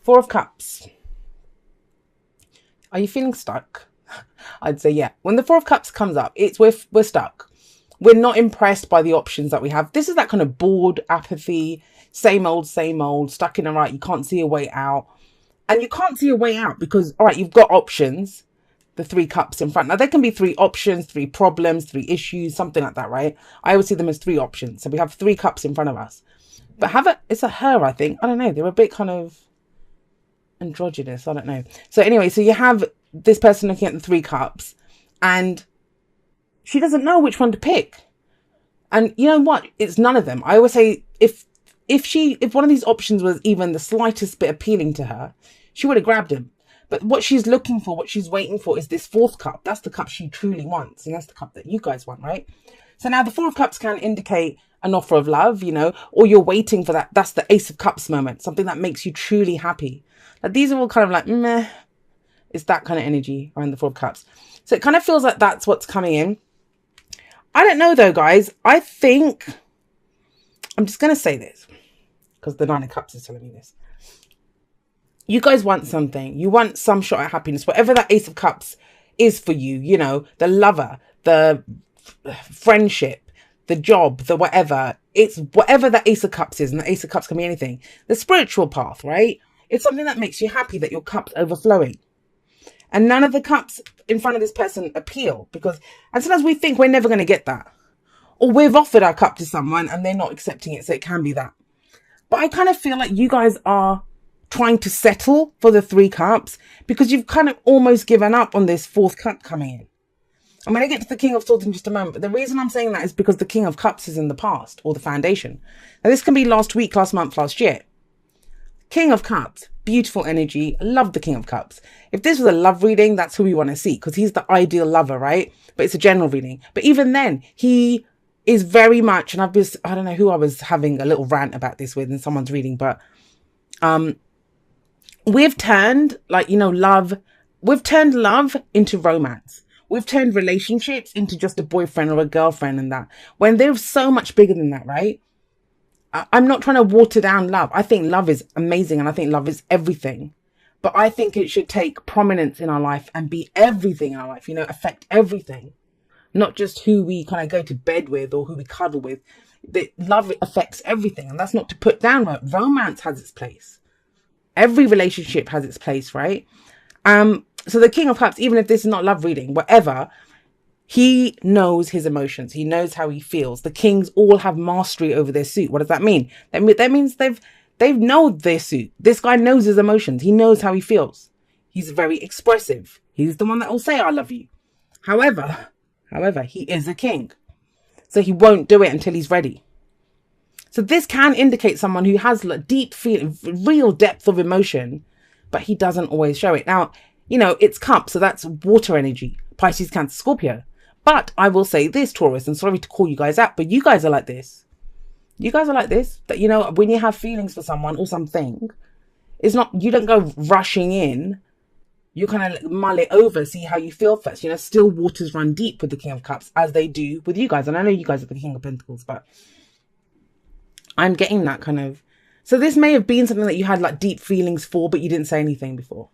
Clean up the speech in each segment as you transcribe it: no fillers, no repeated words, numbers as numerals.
Four of Cups. Are you feeling stuck? I'd say yeah. When the Four of Cups comes up, it's we're stuck. We're not impressed by the options that we have. This is that kind of bored, apathy, same old, stuck in a rut. You can't see a way out. And you can't see a way out because, all right, you've got options, the 3 cups in front. Now, there can be 3 options, 3 problems, 3 issues, something like that, right? I always see them as 3 options. So we have 3 cups in front of us. But it's a her, I think. I don't know. They're a bit kind of androgynous. I don't know. So anyway, so you have this person looking at the 3 cups and she doesn't know which one to pick. And you know what? It's none of them. I always say if one of these options was even the slightest bit appealing to her, she would have grabbed him. But what she's looking for, what she's waiting for is this 4th cup. That's the cup she truly wants. And that's the cup that you guys want, right? So now the 4 of Cups can indicate an offer of love, you know, or you're waiting for that. That's the Ace of Cups moment, something that makes you truly happy. Like these are all kind of like, meh. It's that kind of energy around the 4 of Cups. So it kind of feels like that's what's coming in. I don't know though, guys. I think, I'm just going to say this because the 9 of Cups is telling me this. You guys want something. You want some shot at happiness. Whatever that Ace of Cups is for you, you know, the lover, the friendship, the job, the whatever. It's whatever that Ace of Cups is. And the Ace of Cups can be anything. The spiritual path, right? It's something that makes you happy, that your cup's overflowing. And none of the cups in front of this person appeal because, and sometimes we think we're never going to get that. Or we've offered our cup to someone and they're not accepting it. So it can be that. But I kind of feel like you guys are trying to settle for the 3 cups because you've kind of almost given up on this 4th cup coming in. I'm going to get to the King of Swords in just a moment. But the reason I'm saying that is because the King of Cups is in the past or the foundation. Now this can be last week, last month, last year. King of Cups, beautiful energy. I love the King of Cups. If this was a love reading, that's who we want to see because he's the ideal lover, right? But it's a general reading. But even then, he is very much, and I don't know who I was having a little rant about this with in someone's reading, but we've turned we've turned love into romance. We've turned relationships into just a boyfriend or a girlfriend and that. When they're so much bigger than that, right? I'm not trying to water down love. I think love is amazing and I think love is everything. But I think it should take prominence in our life and be everything in our life, you know, affect everything. Not just who we kind of go to bed with or who we cuddle with. Love affects everything. And that's not to put down. Romance has its place. Every relationship has its place, right? So the King of Cups, even if this is not love reading, whatever, he knows his emotions. He knows how he feels. The kings all have mastery over their suit. What does that mean? That means they've known their suit. This guy knows his emotions. He knows how he feels. He's very expressive. He's the one that will say, I love you. However, he is a king. So he won't do it until he's ready. So this can indicate someone who has deep feeling, real depth of emotion, but he doesn't always show it. Now, you know, it's cup, so that's water energy. Pisces, Cancer, Scorpio. But I will say this, Taurus, and sorry to call you guys out, but you guys are like this. You guys are like this, that, you know, when you have feelings for someone or something, it's not, you don't go rushing in. You kind of mull it over, see how you feel first. You know, still waters run deep with the King of Cups, as they do with you guys. And I know you guys are the King of Pentacles, but I'm getting that kind of. So this may have been something that you had like deep feelings for, but you didn't say anything before.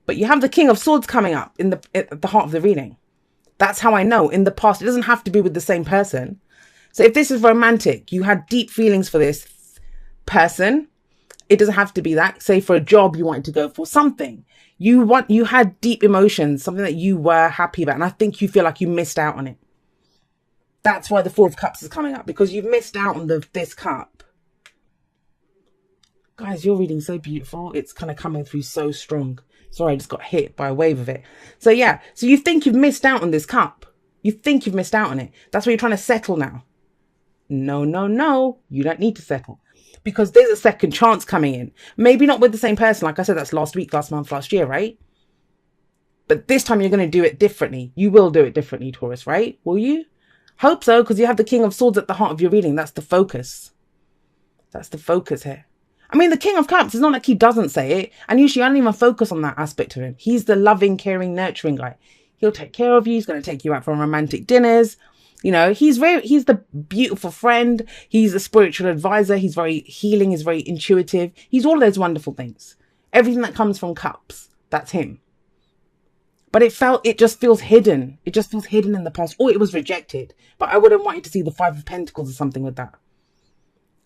But you have the King of Swords coming up at the heart of the reading. That's how I know in the past. It doesn't have to be with the same person. So if this is romantic, you had deep feelings for this person. It doesn't have to be that. Say for a job you wanted to go for something. You had deep emotions, something that you were happy about. And I think you feel like you missed out on it. That's why the Four of Cups is coming up, because you've missed out on this cup. Guys, you're reading so beautiful. It's kind of coming through so strong. Sorry, I just got hit by a wave of it. So yeah, so you think you've missed out on this cup. You think you've missed out on it. That's why you're trying to settle now. No, no, no. You don't need to settle. Because there's a second chance coming in. Maybe not with the same person. Like I said, that's last week, last month, last year, right? But this time you're going to do it differently. You will do it differently, Taurus, right? Will you? Hope so, because you have the King of Swords at the heart of your reading. That's the focus. That's the focus here. I mean, the King of Cups, it's not like he doesn't say it. And usually I don't even focus on that aspect of him. He's the loving, caring, nurturing guy. He'll take care of you. He's going to take you out for romantic dinners. You know, he's the beautiful friend. He's a spiritual advisor. He's very healing. He's very intuitive. He's all those wonderful things. Everything that comes from cups, that's him. But it just feels hidden. It just feels hidden in the past, or it was rejected. But I wouldn't want you to see the Five of Pentacles or something with that.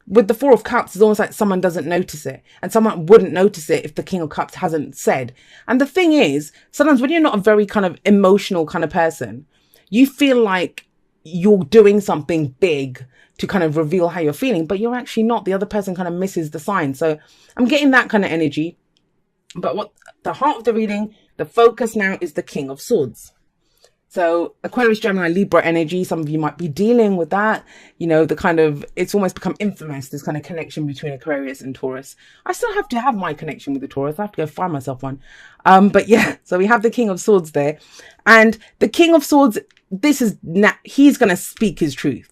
With the Four of Cups, it's almost like someone doesn't notice it. And someone wouldn't notice it if the King of Cups hasn't said. And the thing is, sometimes when you're not a very kind of emotional kind of person, you feel like you're doing something big to kind of reveal how you're feeling, but you're actually not. The other person kind of misses the sign. So I'm getting that kind of energy. But what the heart of the reading, the focus now is the King of Swords. So Aquarius, Gemini, Libra energy, some of you might be dealing with that. You know, the kind of, it's almost become infamous, this kind of connection between Aquarius and Taurus. I still have to have my connection with the Taurus. I have to go find myself one. But yeah, so we have the King of Swords there. And the King of Swords, he's going to speak his truth.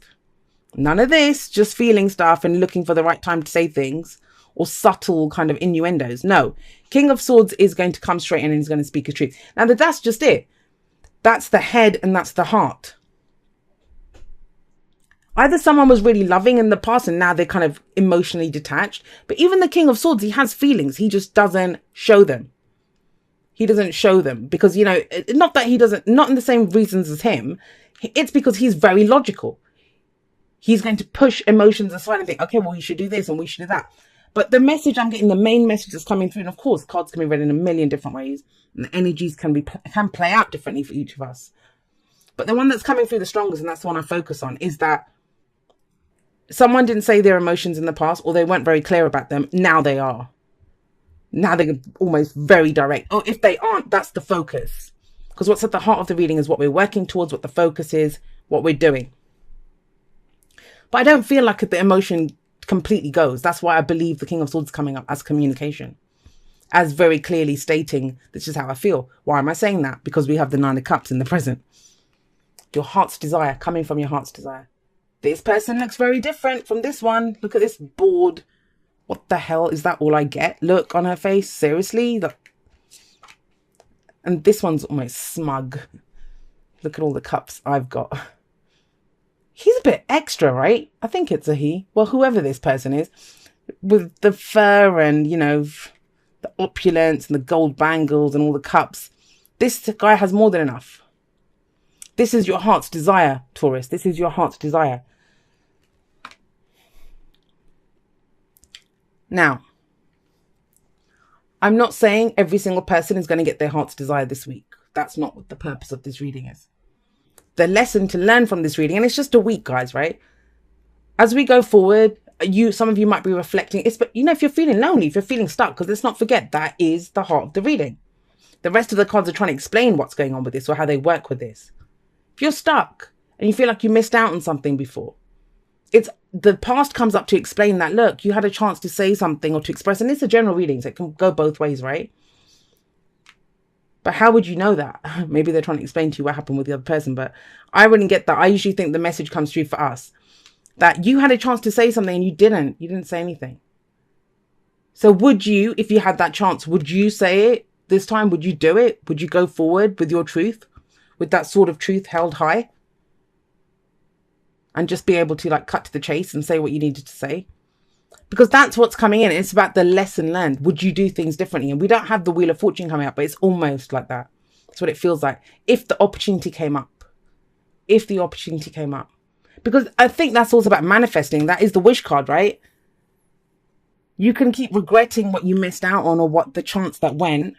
None of this, just feeling stuff and looking for the right time to say things or subtle kind of innuendos. No, King of Swords is going to come straight in and he's going to speak his truth. Now that's just it. That's the head and that's the heart. Either someone was really loving in the past and now they're kind of emotionally detached. But even the King of Swords, he has feelings. He just doesn't show them. He doesn't show them because, you know, not that he doesn't, not in the same reasons as him. It's because he's very logical. He's going to push emotions aside and think, okay, well, we should do this and we should do that. But the message I'm getting, the main message that's coming through, and of course, cards can be read in a million different ways. And the energies can play out differently for each of us. But the one that's coming through the strongest, and that's the one I focus on, is that someone didn't say their emotions in the past, or they weren't very clear about them. Now they are. Now they're almost very direct. Or if they aren't, that's the focus. Because what's at the heart of the reading is what we're working towards, what the focus is, what we're doing. But I don't feel like the emotion completely goes. That's why I believe the King of Swords is coming up as communication. As very clearly stating, this is how I feel. Why am I saying that? Because we have the Nine of Cups in the present. Your heart's desire, coming from your heart's desire. This person looks very different from this one. Look at this bored. What the hell? Is that all I get? Look on her face. Seriously? Look. And this one's almost smug. Look at all the cups I've got. He's a bit extra, right? I think it's a he. Well, whoever this person is. With the fur and, you know, the opulence and the gold bangles and all the cups. This guy has more than enough. This is your heart's desire, Taurus. This is your heart's desire. Now, I'm not saying every single person is going to get their heart's desire this week. That's not what the purpose of this reading is. The lesson to learn from this reading, and it's just a week, guys, right? As we go forward, some of you might be reflecting. But you know, if you're feeling lonely, if you're feeling stuck, because let's not forget that is the heart of the reading. The rest of the cards are trying to explain what's going on with this or how they work with this. If you're stuck and you feel like you missed out on something before, it's the past comes up to explain that, look, you had a chance to say something or to express, and it's a general reading, so it can go both ways, right? But how would you know that? Maybe they're trying to explain to you what happened with the other person, but I wouldn't get that. I usually think the message comes through for us. That you had a chance to say something and you didn't. You didn't say anything. So would you, if you had that chance, would you say it this time? Would you do it? Would you go forward with your truth? With that sort of truth held high? And just be able to like cut to the chase and say what you needed to say? Because that's what's coming in. It's about the lesson learned. Would you do things differently? And we don't have the Wheel of Fortune coming up, but it's almost like that. That's what it feels like. If the opportunity came up. If the opportunity came up. Because I think that's also about manifesting. That is the wish card, right? You can keep regretting what you missed out on or what the chance that went.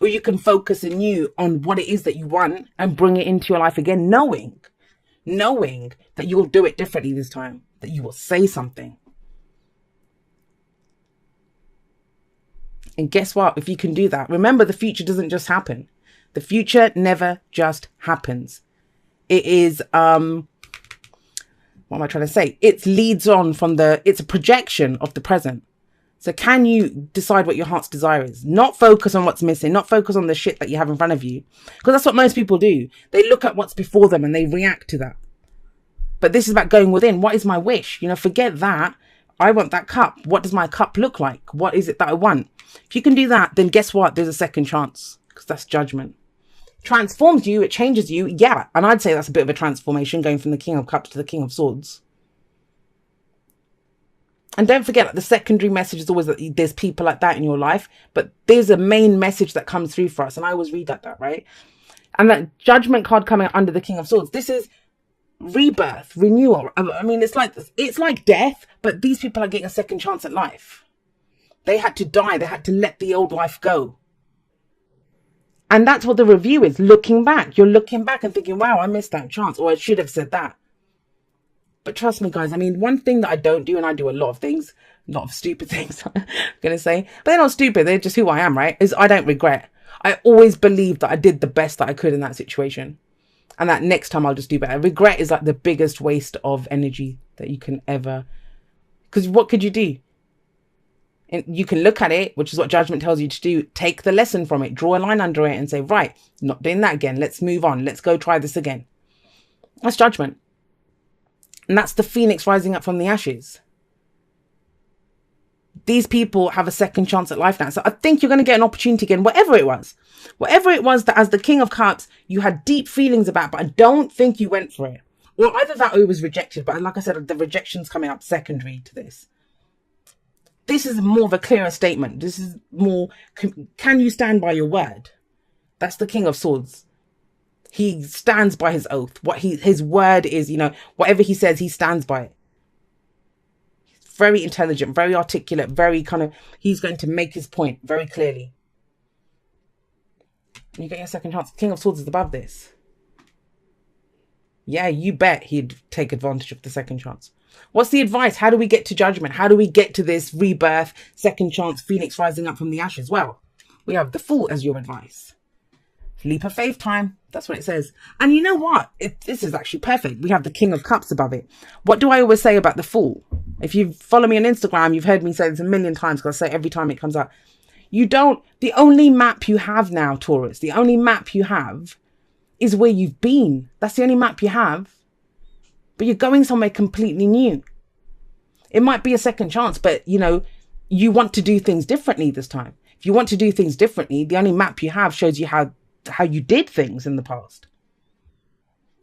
Or you can focus anew on what it is that you want and bring it into your life again, knowing that you will do it differently this time. That you will say something. And guess what? If you can do that, remember the future doesn't just happen. The future never just happens. It is, what am I trying to say? It leads on from it's a projection of the present. So can you decide what your heart's desire is? Not focus on what's missing, not focus on the shit that you have in front of you. Because that's what most people do. They look at what's before them and they react to that. But this is about going within. What is my wish? You know, forget that. I want that cup. What does my cup look like? What is it that I want? If you can do that, then guess what? There's a second chance because that's judgment. transforms you, it changes you. Yeah. And I'd say that's a bit of a transformation, going from the King of Cups to the King of Swords. And don't forget, like, the secondary message is always that there's people like that in your life, but there's a main message that comes through for us. And I always read that, right? And that Judgment card coming under the King of Swords, this is rebirth, renewal. I mean, it's like death, but these people are getting a second chance at life. They had to die. They had to let the old life go. And that's what the review is, looking back. You're looking back and thinking, wow, I missed that chance, or I should have said that. But trust me, guys, I mean, one thing that I don't do, and I do a lot of things, a lot of stupid things, I'm going to say, but they're not stupid. They're just who I am, right? Is I don't regret. I always believe that I did the best that I could in that situation. And that next time I'll just do better. Regret is like the biggest waste of energy that you can ever, because what could you do? And you can look at it, which is what Judgment tells you to do. Take the lesson from it, draw a line under it and say, right, not doing that again. Let's move on. Let's go try this again. That's Judgment. And that's the phoenix rising up from the ashes. These people have a second chance at life now. So I think you're going to get an opportunity again, whatever it was that as the King of Cups, you had deep feelings about, but I don't think you went for it. Well, either that or it was rejected. But like I said, the rejection's coming up secondary to this. This is more of a clearer statement. This is more, can you stand by your word? That's the King of Swords. He stands by his oath. His word is, you know, whatever he says, he stands by it. Very intelligent, very articulate, very kind of, he's going to make his point very clearly. You get your second chance. King of Swords is above this. Yeah, you bet he'd take advantage of the second chance. What's the advice? How do we get to Judgment? How do we get to this rebirth, second chance, phoenix rising up from the ashes? Well, we have the Fool as your advice. Leap of faith time. That's what it says. And you know what? This is actually perfect. We have the King of Cups above it. What do I always say about the Fool? If you follow me on Instagram, you've heard me say this a million times, because I say it every time it comes up. The only map you have now, Taurus, the only map you have is where you've been. That's the only map you have. But you're going somewhere completely new. It might be a second chance, but, you know, you want to do things differently this time. If you want to do things differently, the only map you have shows you how you did things in the past.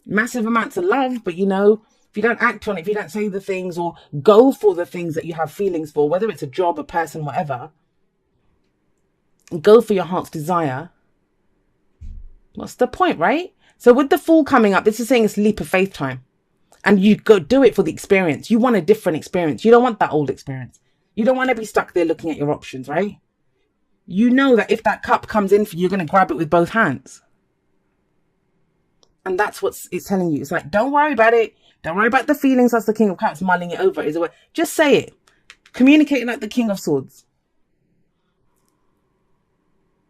Massive amounts of love, but, you know, if you don't act on it, if you don't say the things or go for the things that you have feelings for, whether it's a job, a person, whatever, go for your heart's desire, what's the point, right? So with the Fool coming up, this is saying it's leap of faith time. And you go do it for the experience. You want a different experience. You don't want that old experience. You don't want to be stuck there looking at your options, right? You know that if that cup comes in for you, you're going to grab it with both hands. And that's what it's telling you. It's like, don't worry about it. Don't worry about the feelings as the King of Cups mulling it over. Just say it. Communicate like the King of Swords.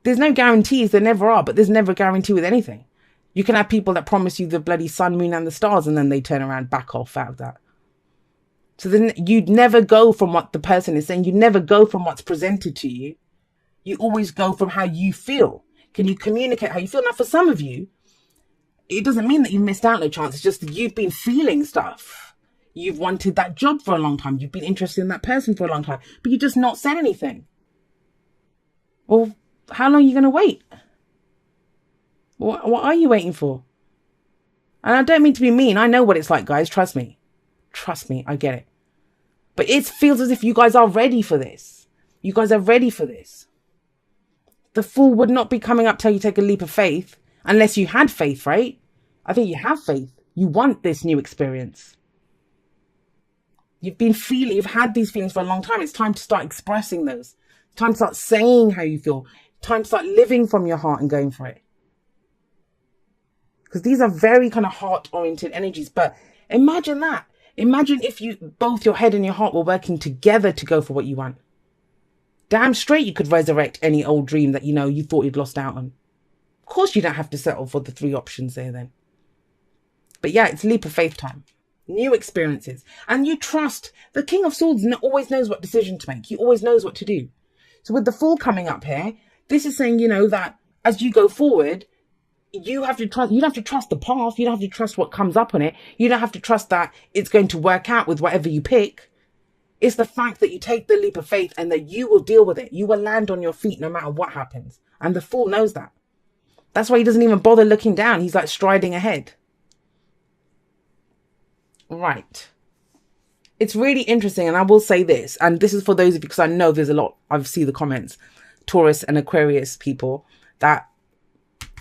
There's no guarantees. There never are. But there's never a guarantee with anything. You can have people that promise you the bloody sun, moon and the stars, and then they turn around, back off out of that. So then you'd never go from what the person is saying. You never go from what's presented to you. You always go from how you feel. Can you communicate how you feel? Now, for some of you, it doesn't mean that you missed out on a chance. It's just that you've been feeling stuff. You've wanted that job for a long time. You've been interested in that person for a long time, but you just not said anything. Well, how long are you going to wait? What are you waiting for? And I don't mean to be mean. I know what it's like, guys. Trust me. Trust me. I get it. But it feels as if you guys are ready for this. You guys are ready for this. The Fool would not be coming up till you take a leap of faith unless you had faith, right? I think you have faith. You want this new experience. You've had these feelings for a long time. It's time to start expressing those. It's time to start saying how you feel. Time to start living from your heart and going for it. Because these are very kind of heart-oriented energies. But imagine that. Imagine if both your head and your heart were working together to go for what you want. Damn straight you could resurrect any old dream that, you thought you'd lost out on. Of course you don't have to settle for the 3 options there then. But yeah, it's leap of faith time. New experiences. And you trust. The King of Swords always knows what decision to make. He always knows what to do. So with the Fool coming up here, this is saying, that as you go forward, you have to trust. You don't have to trust the path. You don't have to trust what comes up on it. You don't have to trust that it's going to work out with whatever you pick. It's the fact that you take the leap of faith and that you will deal with it. You will land on your feet no matter what happens. And the Fool knows that. That's why he doesn't even bother looking down. He's like striding ahead. Right. It's really interesting. And I will say this, and this is for those of you, because I know there's a lot, I've seen the comments, Taurus and Aquarius people, that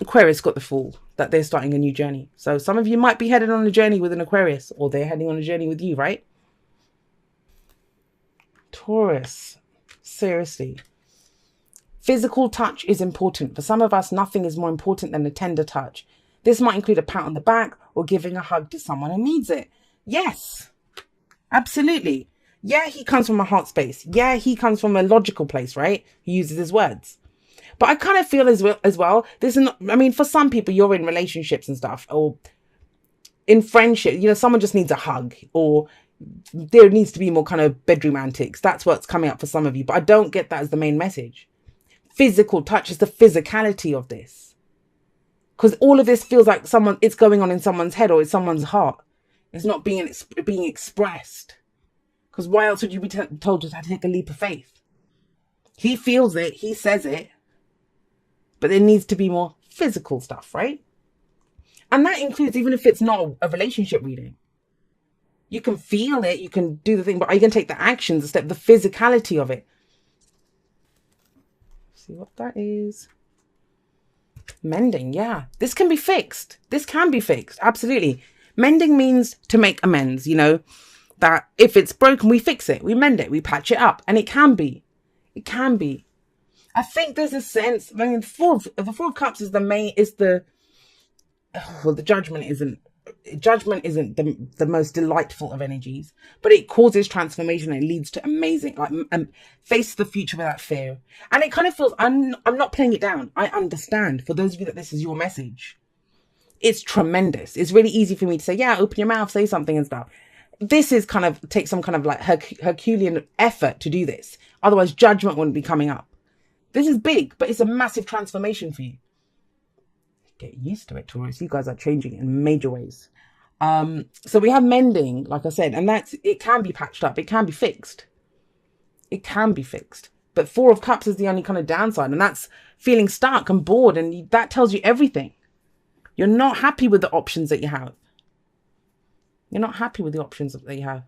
Aquarius got the fool, that they're starting a new journey. So some of you might be headed on a journey with an Aquarius, or they're heading on a journey with you, right? Taurus, seriously. Physical touch is important. For some of us, nothing is more important than a tender touch. This might include a pat on the back or giving a hug to someone who needs it. Yes, absolutely. Yeah, he comes from a heart space. Yeah, he comes from a logical place, right? He uses his words. But I kind of feel as well, this is not, I mean, for some people, you're in relationships and stuff, or in friendship, you know, someone just needs a hug, or there needs to be more kind of bedroom antics. That's what's coming up for some of you. But I don't get that as the main message. Physical touch is the physicality of this. Because all of this feels like it's going on in someone's head or in someone's heart. It's not being expressed. Because why else would you be told to take a leap of faith? He feels it. He says it. But there needs to be more physical stuff, right? And that includes, even if it's not a relationship reading. You can feel it. You can do the thing. But are you going to take the actions, the step, the physicality of it? See what that is. Mending, yeah. This can be fixed. This can be fixed. Absolutely. Mending means to make amends, you know, that if it's broken, we fix it. We mend it. We patch it up. And it can be. It can be. I think there's a sense, I mean, the Four of Cups is the Judgment isn't the most delightful of energies, but it causes transformation and leads to amazing, like, face the future without fear. And it kind of feels, I'm not playing it down. I understand, for those of you that this is your message, it's tremendous. It's really easy for me to say, yeah, open your mouth, say something and stuff. This is kind of, take some kind of like Herculean effort to do this. Otherwise judgment wouldn't be coming up. This is big, but it's a massive transformation for you. Get used to it, Taurus. You guys are changing in major ways. So we have mending, like I said, and it can be patched up. It can be fixed. It can be fixed. But Four of Cups is the only kind of downside, and that's feeling stuck and bored, and that tells you everything. You're not happy with the options that you have. You're not happy with the options that you have.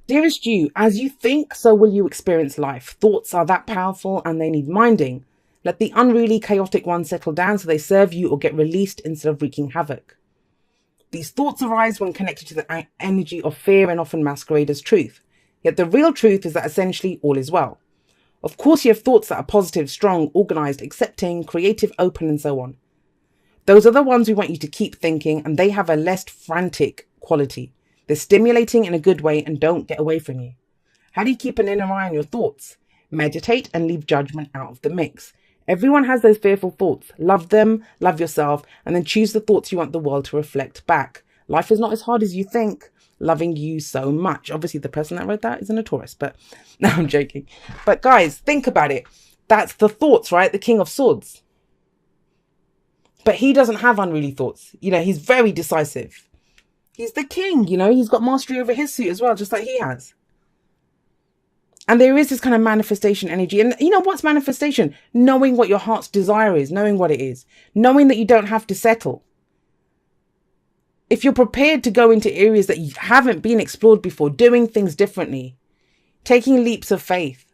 Dearest you, as you think, so will you experience life. Thoughts are that powerful and they need minding. Let the unruly, chaotic ones settle down so they serve you or get released instead of wreaking havoc. These thoughts arise when connected to the energy of fear and often masquerade as truth. Yet the real truth is that essentially all is well. Of course, you have thoughts that are positive, strong, organized, accepting, creative, open, and so on. Those are the ones we want you to keep thinking, and they have a less frantic quality. They're stimulating in a good way and don't get away from you. How do you keep an inner eye on your thoughts? Meditate and leave judgment out of the mix. Everyone has those fearful thoughts. Love them, love yourself, and then choose the thoughts you want the world to reflect back. Life is not as hard as you think. Loving you so much. Obviously, the person that wrote that isn't a Taurus, but no, I'm joking. But guys, think about it. That's the thoughts, right? The King of Swords. But he doesn't have unruly thoughts. You know, he's very decisive. He's the king, you know, he's got mastery over his suit as well, just like he has. And there is this kind of manifestation energy. And you know what's manifestation? Knowing what your heart's desire is, knowing what it is, knowing that you don't have to settle. If you're prepared to go into areas that you haven't been explored before, doing things differently, taking leaps of faith,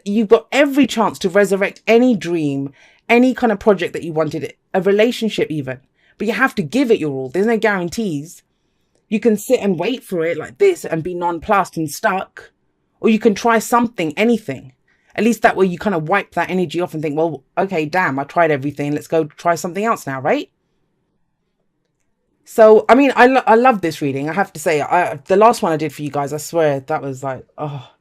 you've got every chance to resurrect any dream, any kind of project that you wanted, a relationship even. But you have to give it your all. There's no guarantees. You can sit and wait for it like this and be nonplussed and stuck. Or you can try something, anything. At least that way you kind of wipe that energy off and think, well, okay, damn, I tried everything. Let's go try something else now, right? So, I mean, I love this reading. I have to say, the last one I did for you guys, I swear that was like, oh,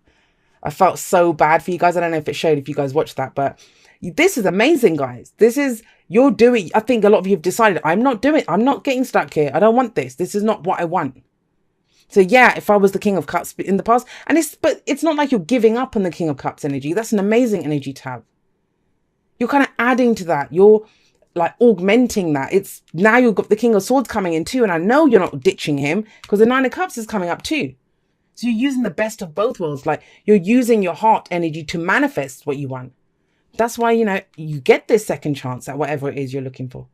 I felt so bad for you guys. I don't know if it showed, if you guys watched that, but this is amazing, guys. You're doing, I think a lot of you have decided, I'm not getting stuck here. I don't want this. This is not what I want. So yeah, if I was the King of Cups in the past, but it's not like you're giving up on the King of Cups energy. That's an amazing energy to have. You're kind of adding to that. You're like augmenting that. It's now you've got the King of Swords coming in too. And I know you're not ditching him because the Nine of Cups is coming up too. So you're using the best of both worlds. Like you're using your heart energy to manifest what you want. That's why, you know, you get this second chance at whatever it is you're looking for.